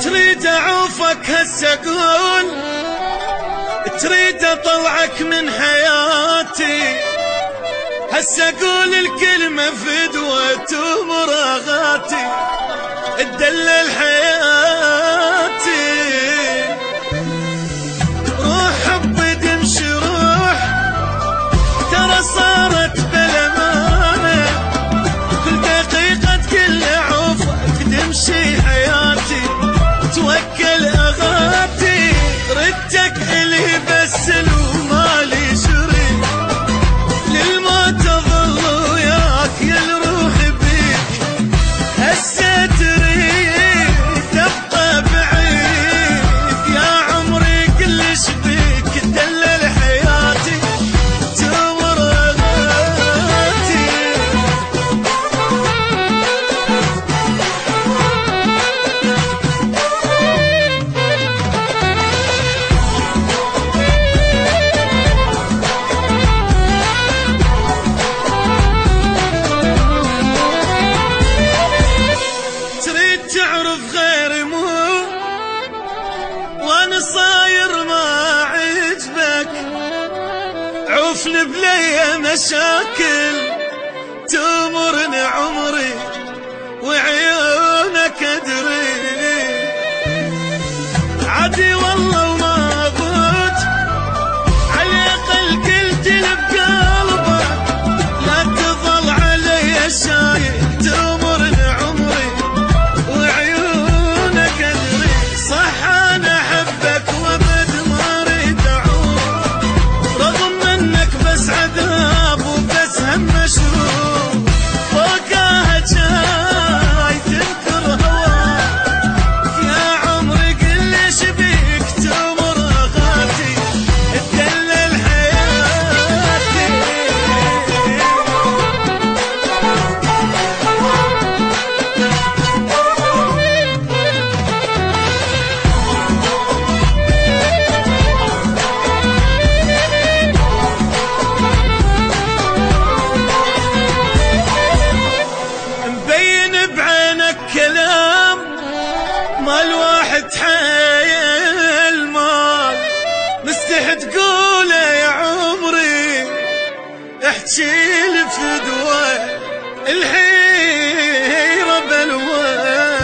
تريد اعوفك هسه قول، تريد اطلعك من حياتي هسه قول الكلمة فدوة ومراغاتي تدلل حياتي. روح حبي تمشي روح، ترى صارت بالامانة كل دقيقة كل عوفك تمشي حياتي توكل اغاتي. ردتك الي بس لو مالي شريك للموت اظل وياك يا الروح بيك هسه تريد تبقى بعيد يا عمري كلش بيك تدلل حياتي تمر اغاتي. تعرف غيري مو وانا صاير ما عجبك، عوفني بلي مشاكل تمرني عمري وعيونك ادري عادي والله وما ضد على الاقل قلت لي بقلبك لا تظل علي شايل تمرني عمري وعيونك ادري. صح انا احبك وابد ما اريد اعوف رغم انك بس عذاب وبس هم مشروب فوقها جاي تنكر هواك يا عمري كلش بيك تمر اغاتي تدلل حياتي. مبين بعينك كلام ما الواحد حيل مال مستحي تقوله يا عمري احكي لي فدوة الحيرة بلوى